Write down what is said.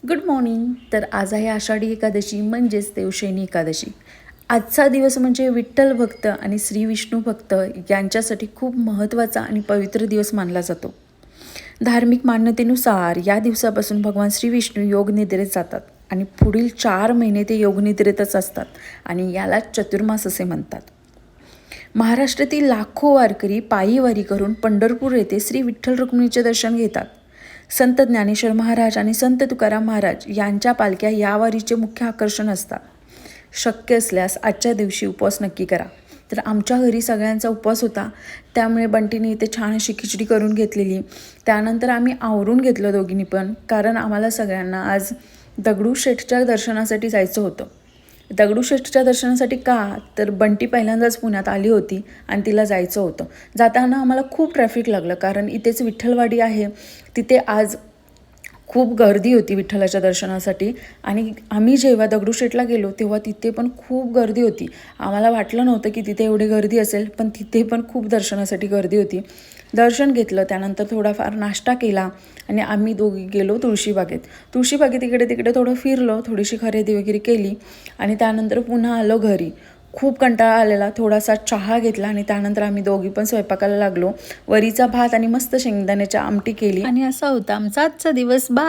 Good morning. तर आज आहे आषाढी एकादशी म्हणजेच देवशयनी एकादशी. आजचा दिवस म्हणजे विठ्ठल भक्त आणि श्री विष्णू भक्त यांच्यासाठी खूप महत्त्वाचा आणि पवित्र दिवस मानला जातो. धार्मिक मान्यतेनुसार या दिवसापासून भगवान श्री विष्णू योगनिद्रेत जातात आणि पुढील 4 महिने ते योगनिद्रेतच असतात आणि याला चतुर्मास असे म्हणतात. महाराष्ट्रातील लाखो वारकरी पायी वारी करून पंढरपूर येथे श्री विठ्ठल रुक्मिणीचे दर्शन घेतात. संत ज्ञानेश्वर महाराज आणि संत तुकाराम महाराज यांच्या पालख्या या वारीचे मुख्य आकर्षण असतात. शक्य असल्यास आजच्या दिवशी उपवास नक्की करा. तर आमच्या घरी सगळ्यांचा उपवास होता, त्यामुळे बंटीने इथे छान अशी खिचडी करून घेतलेली. त्यानंतर आम्ही आवरून घेतलं दोघींनी पण, कारण आम्हाला सगळ्यांना आज दगडूशेठच्या दर्शनासाठी जायचं होतं. दगडूशेठच्या दर्शनासाठी का, तर बंटी पहिल्यांदाच पुण्यात आली होती आणि तिला जायचं होतं. जाताना आम्हाला खूप ट्रॅफिक लागलं, कारण इथेच विठ्ठलवाडी आहे, तिथे आज खूप गर्दी होती विठ्ठलाच्या दर्शनासाठी. आणि आम्ही जेव्हा दगडूशेठला गेलो तेव्हा तिथे पण खूप गर्दी होती. आम्हाला वाटलं नव्हतं की तिथे एवढी गर्दी असेल, पण तिथे पण खूप दर्शनासाठी गर्दी होती. दर्शन घेतलं, त्यानंतर थोडाफार नाश्ता केला आणि आम्ही दोघी गेलो तुळशीबागेत. तुळशीबागेत इकडे तिकडे थोडं फिरलो, थोडीशी खरेदी वगैरे केली आणि त्यानंतर पुन्हा आलो घरी. खूप कंटाळा आलेला, थोडासा चहा घेतला आणि त्यानंतर आम्ही दोघी पण स्वयंपाकाला लागलो. वरीचा भात आणि मस्त शेंगदाण्याची आमटी केली आणि असा होता आमचा आजचा दिवस. बाय.